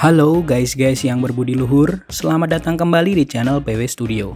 Halo guys yang berbudi luhur, selamat datang kembali di channel PW Studio.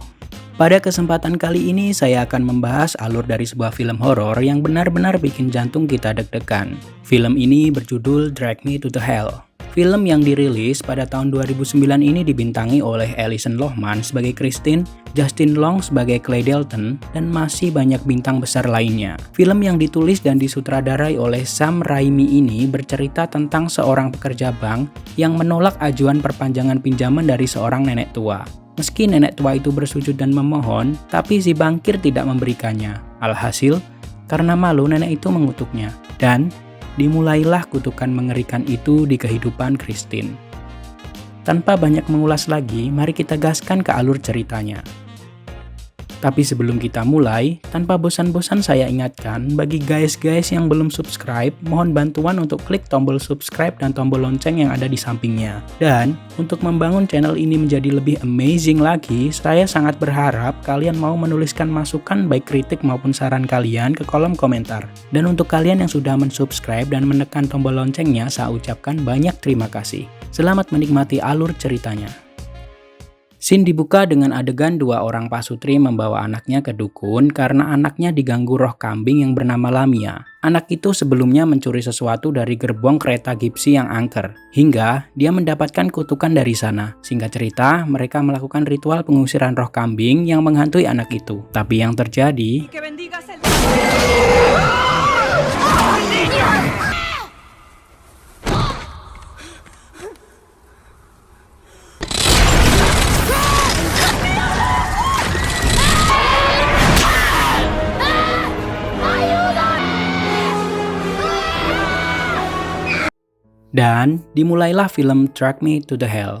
Pada kesempatan kali ini saya akan membahas alur dari sebuah film horor yang benar-benar bikin jantung kita deg-degan. Film ini berjudul Drag Me to the Hell. Film yang dirilis pada tahun 2009 ini dibintangi oleh Alison Lohman sebagai Christine, Justin Long sebagai Clay Dalton, dan masih banyak bintang besar lainnya. Film yang ditulis dan disutradarai oleh Sam Raimi ini bercerita tentang seorang pekerja bank yang menolak ajuan perpanjangan pinjaman dari seorang nenek tua. Meski nenek tua itu bersujud dan memohon, tapi si bankir tidak memberikannya. Alhasil, karena malu nenek itu mengutuknya. Dan dimulailah kutukan mengerikan itu di kehidupan Christine. Tanpa banyak mengulas lagi, mari kita gaskan ke alur ceritanya. Tapi sebelum kita mulai, tanpa bosan-bosan saya ingatkan, bagi guys yang belum subscribe, mohon bantuan untuk klik tombol subscribe dan tombol lonceng yang ada di sampingnya. Dan, untuk membangun channel ini menjadi lebih amazing lagi, saya sangat berharap kalian mau menuliskan masukan baik kritik maupun saran kalian ke kolom komentar. Dan untuk kalian yang sudah mensubscribe dan menekan tombol loncengnya, saya ucapkan banyak terima kasih. Selamat menikmati alur ceritanya. Scene dibuka dengan adegan dua orang pasutri membawa anaknya ke dukun karena anaknya diganggu roh kambing yang bernama Lamia. Anak itu sebelumnya mencuri sesuatu dari gerbong kereta gipsi yang angker, hingga dia mendapatkan kutukan dari sana. Singkat cerita, mereka melakukan ritual pengusiran roh kambing yang menghantui anak itu. Tapi yang terjadi... Dan dimulailah film Drag Me to the Hell.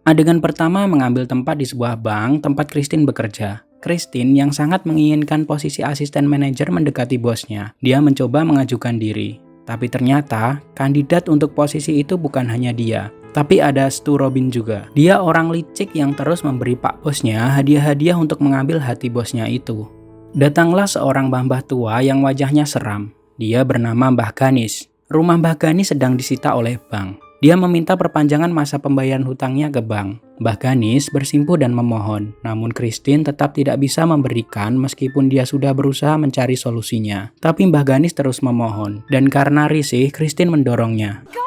Adegan pertama mengambil tempat di sebuah bank tempat Christine bekerja. Christine yang sangat menginginkan posisi asisten manajer mendekati bosnya. Dia mencoba mengajukan diri. Tapi ternyata kandidat untuk posisi itu bukan hanya dia. Tapi ada Stu Robin juga. Dia orang licik yang terus memberi pak bosnya hadiah-hadiah untuk mengambil hati bosnya itu. Datanglah seorang mbah tua yang wajahnya seram. Dia bernama Mbah Ganis. Rumah Mbah Ganis sedang disita oleh bank. Dia meminta perpanjangan masa pembayaran hutangnya ke bank. Mbah Ganis bersimpuh dan memohon, namun Christine tetap tidak bisa memberikan meskipun dia sudah berusaha mencari solusinya. Tapi Mbah Ganis terus memohon, dan karena risih, Christine mendorongnya. Go!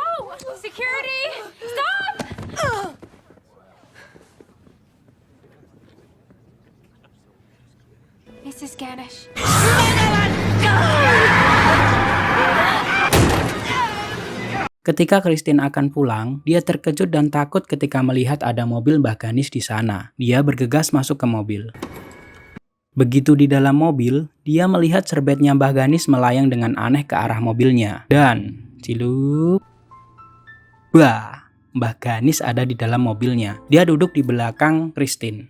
Security! Stop! Mrs. Ganesh. Ketika Christine akan pulang, dia terkejut dan takut ketika melihat ada mobil Mbah Ganis di sana. Dia bergegas masuk ke mobil. Begitu di dalam mobil, dia melihat serbetnya Mbah Ganis melayang dengan aneh ke arah mobilnya. Dan, cilup, bah, Mbah Ganis ada di dalam mobilnya. Dia duduk di belakang Christine.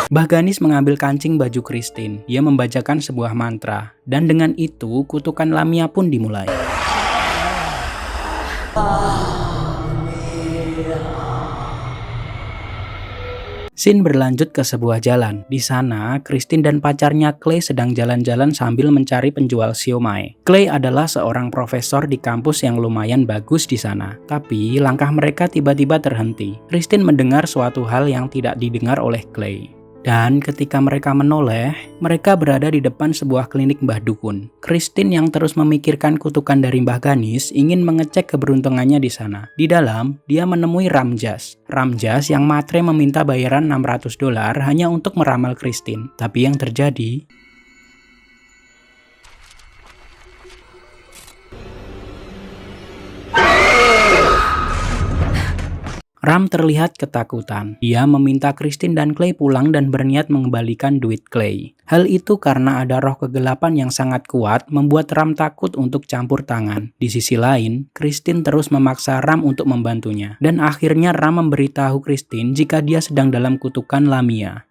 Mbah Ganis mengambil kancing baju Christine. Dia membacakan sebuah mantra. Dan dengan itu, kutukan Lamia pun dimulai. Scene berlanjut ke sebuah jalan. Di sana, Christine dan pacarnya Clay sedang jalan-jalan sambil mencari penjual siomay. Clay adalah seorang profesor di kampus yang lumayan bagus di sana. Tapi, langkah mereka tiba-tiba terhenti. Christine mendengar suatu hal yang tidak didengar oleh Clay. Dan ketika mereka menoleh, mereka berada di depan sebuah klinik Mbah Dukun. Christine yang terus memikirkan kutukan dari Mbah Ganis ingin mengecek keberuntungannya di sana. Di dalam, dia menemui Ramjas. Ramjas yang matre meminta bayaran $600 hanya untuk meramal Christine. Tapi yang terjadi... Ram terlihat ketakutan. Dia meminta Christine dan Clay pulang dan berniat mengembalikan duit Clay. Hal itu karena ada roh kegelapan yang sangat kuat membuat Ram takut untuk campur tangan. Di sisi lain, Christine terus memaksa Ram untuk membantunya. Dan akhirnya Ram memberitahu Christine jika dia sedang dalam kutukan Lamia.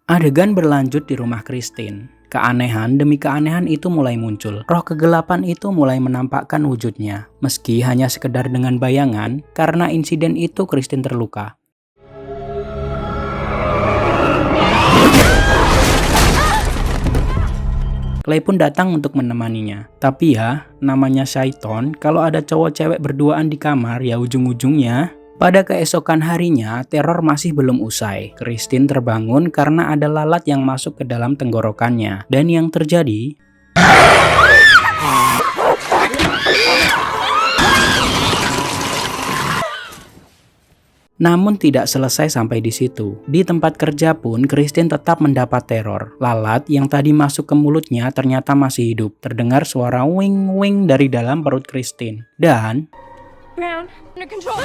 Adegan berlanjut di rumah Christine. Keanehan demi keanehan itu mulai muncul. Roh kegelapan itu mulai menampakkan wujudnya. Meski hanya sekedar dengan bayangan, karena insiden itu Christine terluka. Clay pun datang untuk menemaninya. Tapi ya, namanya syaiton, kalau ada cowok cewek berduaan di kamar, ya ujung-ujungnya. Pada keesokan harinya, teror masih belum usai. Christine terbangun karena ada lalat yang masuk ke dalam tenggorokannya. Dan yang terjadi... Namun tidak selesai sampai di situ. Di tempat kerja pun Christine tetap mendapat teror. Lalat yang tadi masuk ke mulutnya ternyata masih hidup. Terdengar suara wing-wing dari dalam perut Christine. Dan... Brown, under control.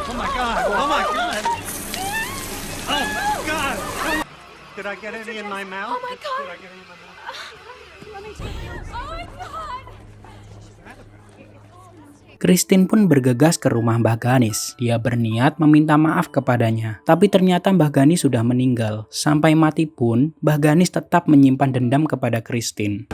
Oh my god! Oh my god! Oh god! Did I get any in my mouth? Oh my god. Did I get any in my mouth? Let me take you. Oh my god. Christine pun bergegas ke rumah Mbah Ganis. Dia berniat meminta maaf kepadanya. Tapi ternyata Mbah Ganis sudah meninggal. Sampai mati pun, Mbah Ganis tetap menyimpan dendam kepada Christine.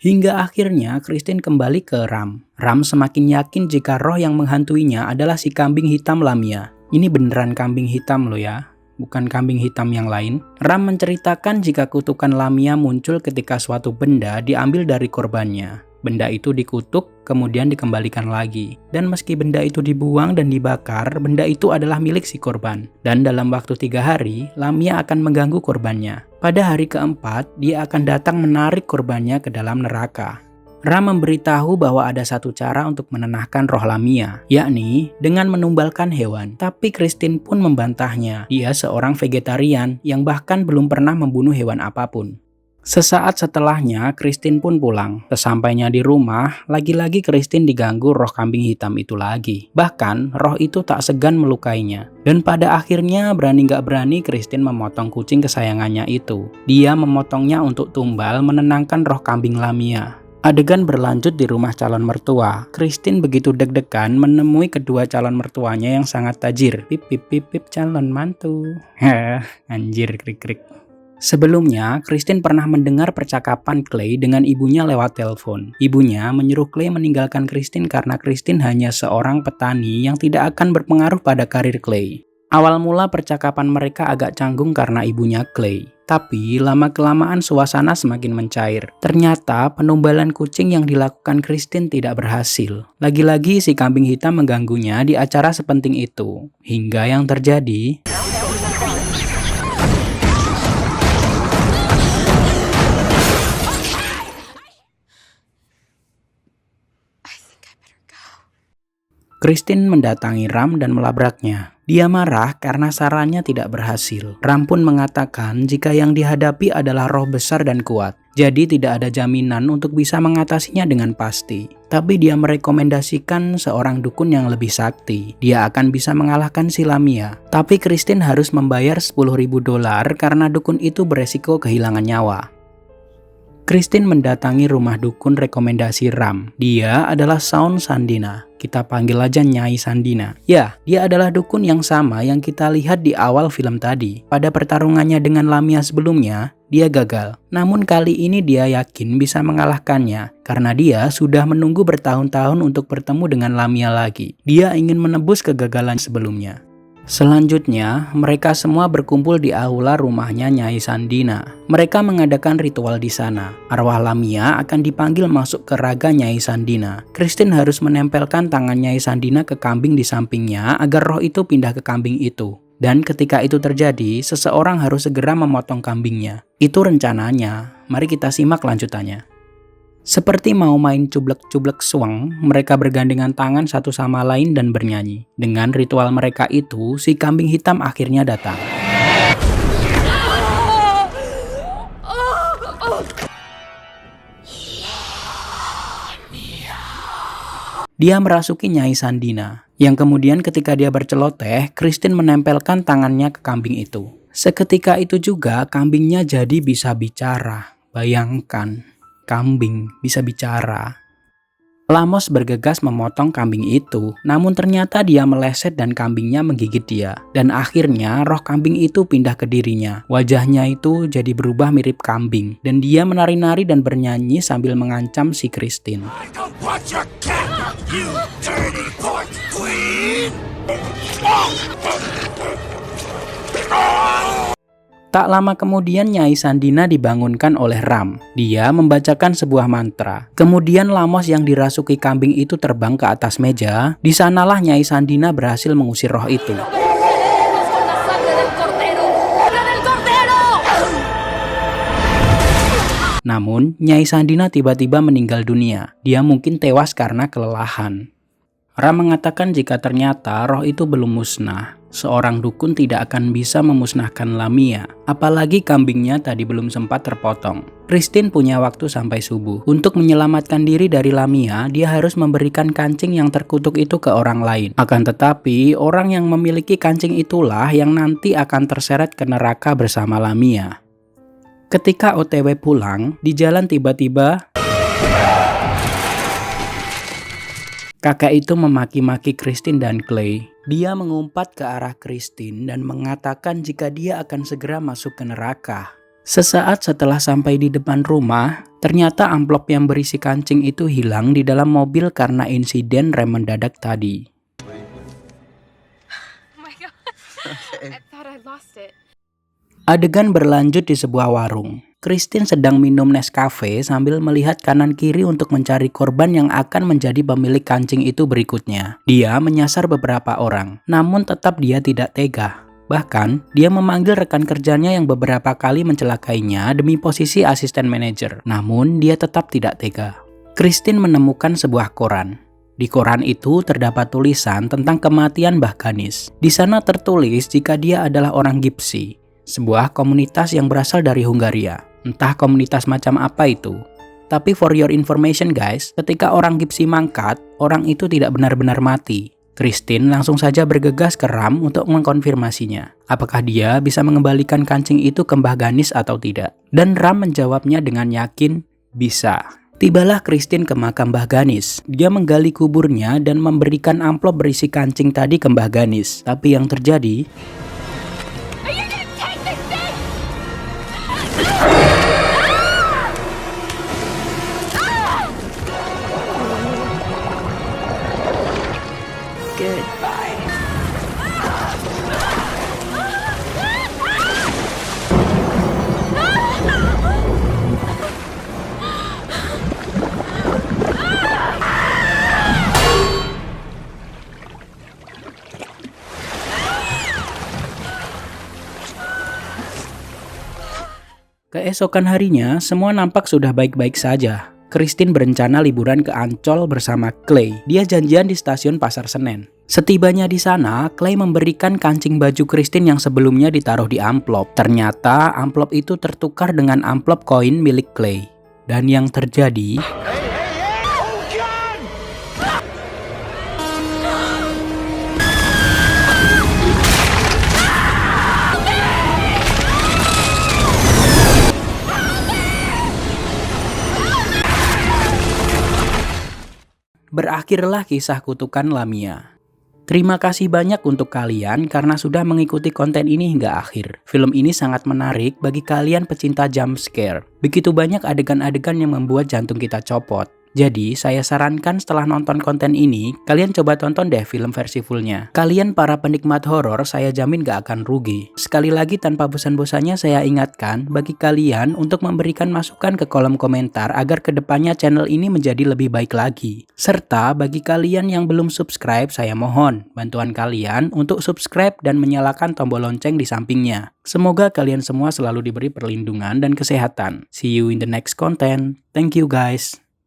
Hingga akhirnya Christine kembali ke Ram. Ram semakin yakin jika roh yang menghantuinya adalah si kambing hitam Lamia. Ini beneran kambing hitam loh ya. Bukan kambing hitam yang lain. Ram menceritakan jika kutukan Lamia muncul ketika suatu benda diambil dari korbannya. Benda itu dikutuk, kemudian dikembalikan lagi. Dan meski benda itu dibuang dan dibakar, benda itu adalah milik si korban. Dan dalam waktu 3 hari, Lamia akan mengganggu korbannya. Pada hari keempat, dia akan datang menarik korbannya ke dalam neraka. Ram memberitahu bahwa ada satu cara untuk menenangkan roh Lamia, yakni dengan menumbalkan hewan. Tapi Christine pun membantahnya. Dia seorang vegetarian yang bahkan belum pernah membunuh hewan apapun. Sesaat setelahnya, Christine pun pulang. Sesampainya di rumah, lagi-lagi Christine diganggu roh kambing hitam itu lagi. Bahkan, roh itu tak segan melukainya. Dan pada akhirnya, berani gak berani, Christine memotong kucing kesayangannya itu. Dia memotongnya untuk tumbal menenangkan roh kambing Lamia. Adegan berlanjut di rumah calon mertua. Christine begitu deg-degan menemui kedua calon mertuanya yang sangat tajir. Pip pip pip pip calon mantu. Anjir krik-krik. Sebelumnya, Christine pernah mendengar percakapan Clay dengan ibunya lewat telepon. Ibunya menyuruh Clay meninggalkan Christine karena Christine hanya seorang petani yang tidak akan berpengaruh pada karir Clay. Awal mula percakapan mereka agak canggung karena ibunya Clay. Tapi lama-kelamaan suasana semakin mencair. Ternyata penumbalan kucing yang dilakukan Christine tidak berhasil. Lagi-lagi si kambing hitam mengganggunya di acara sepenting itu. Hingga yang terjadi... Christine mendatangi Ram dan melabraknya. Dia marah karena sarannya tidak berhasil. Ram pun mengatakan jika yang dihadapi adalah roh besar dan kuat. Jadi tidak ada jaminan untuk bisa mengatasinya dengan pasti. Tapi dia merekomendasikan seorang dukun yang lebih sakti. Dia akan bisa mengalahkan si Lamia. Tapi Christine harus membayar $10.000 karena dukun itu beresiko kehilangan nyawa. Christine mendatangi rumah dukun rekomendasi Ram. Dia adalah Saun Sandina. Kita panggil aja Nyai Sandina. Ya, dia adalah dukun yang sama yang kita lihat di awal film tadi. Pada pertarungannya dengan Lamia sebelumnya, dia gagal. Namun kali ini dia yakin bisa mengalahkannya. Karena dia sudah menunggu bertahun-tahun untuk bertemu dengan Lamia lagi. Dia ingin menebus kegagalan sebelumnya. Selanjutnya, mereka semua berkumpul di aula rumahnya Nyai Sandina. Mereka mengadakan ritual di sana. Arwah Lamia akan dipanggil masuk ke raga Nyai Sandina. Christine harus menempelkan tangan Nyai Sandina ke kambing di sampingnya agar roh itu pindah ke kambing itu. Dan ketika itu terjadi, seseorang harus segera memotong kambingnya. Itu rencananya. Mari kita simak lanjutannya. Seperti mau main cublek-cublek suang, mereka bergandengan tangan satu sama lain dan bernyanyi. Dengan ritual mereka itu, si kambing hitam akhirnya datang. Dia merasuki Nyai Sandina, yang kemudian ketika dia berceloteh, Christine menempelkan tangannya ke kambing itu. Seketika itu juga kambingnya jadi bisa bicara. Bayangkan. Kambing bisa bicara. Lamos bergegas memotong kambing itu, namun ternyata dia meleset dan kambingnya menggigit dia. Dan akhirnya roh kambing itu pindah ke dirinya. Wajahnya itu jadi berubah mirip kambing, dan dia menari-nari dan bernyanyi sambil mengancam si Christine. Tak lama kemudian Nyai Sandina dibangunkan oleh Ram. Dia membacakan sebuah mantra. Kemudian Lamos yang dirasuki kambing itu terbang ke atas meja. Di sanalah Nyai Sandina berhasil mengusir roh itu. Namun, Nyai Sandina tiba-tiba meninggal dunia. Dia mungkin tewas karena kelelahan. Ram mengatakan jika ternyata roh itu belum musnah, seorang dukun tidak akan bisa memusnahkan Lamia. Apalagi kambingnya tadi belum sempat terpotong. Christine punya waktu sampai subuh. Untuk menyelamatkan diri dari Lamia, dia harus memberikan kancing yang terkutuk itu ke orang lain. Akan tetapi, orang yang memiliki kancing itulah yang nanti akan terseret ke neraka bersama Lamia. Ketika OTW pulang, di jalan tiba-tiba kakak itu memaki-maki Christine dan Clay. Dia mengumpat ke arah Christine dan mengatakan jika dia akan segera masuk ke neraka. Sesaat setelah sampai di depan rumah, ternyata amplop yang berisi kancing itu hilang di dalam mobil karena insiden rem mendadak tadi. Oh my god. I thought I lost it. Adegan berlanjut di sebuah warung. Christine sedang minum Nescafe sambil melihat kanan kiri untuk mencari korban yang akan menjadi pemilik kancing itu berikutnya. Dia menyasar beberapa orang, namun tetap dia tidak tega. Bahkan, dia memanggil rekan kerjanya yang beberapa kali mencelakainya demi posisi asisten manajer. Namun, dia tetap tidak tega. Christine menemukan sebuah koran. Di koran itu terdapat tulisan tentang kematian Mbah Ganis. Di sana tertulis jika dia adalah orang Gypsy, sebuah komunitas yang berasal dari Hungaria. Entah komunitas macam apa itu. Tapi for your information guys, ketika orang Gypsy mangkat, orang itu tidak benar-benar mati. Christine langsung saja bergegas ke Ram untuk mengkonfirmasinya. Apakah dia bisa mengembalikan kancing itu ke Mbah Ganis atau tidak? Dan Ram menjawabnya dengan yakin, bisa. Tibalah Christine ke makam Mbah Ganis. Dia menggali kuburnya dan memberikan amplop berisi kancing tadi ke Mbah Ganis. Tapi yang terjadi, Are you gonna take this thing? keesokan harinya, semua nampak sudah baik-baik saja. Christine berencana liburan ke Ancol bersama Clay. Dia janjian di stasiun Pasar Senen. Setibanya di sana, Clay memberikan kancing baju Christine yang sebelumnya ditaruh di amplop. Ternyata amplop itu tertukar dengan amplop koin milik Clay. Dan yang terjadi, berakhirlah kisah kutukan Lamia. Terima kasih banyak untuk kalian karena sudah mengikuti konten ini hingga akhir. Film ini sangat menarik bagi kalian pecinta jump scare. Begitu banyak adegan-adegan yang membuat jantung kita copot. Jadi, saya sarankan setelah nonton konten ini, kalian coba tonton deh film versi fullnya. Kalian para penikmat horor, saya jamin gak akan rugi. Sekali lagi tanpa bosan-bosannya saya ingatkan bagi kalian untuk memberikan masukan ke kolom komentar agar kedepannya channel ini menjadi lebih baik lagi. Serta bagi kalian yang belum subscribe, saya mohon bantuan kalian untuk subscribe dan menyalakan tombol lonceng di sampingnya. Semoga kalian semua selalu diberi perlindungan dan kesehatan. See you in the next content. Thank you guys.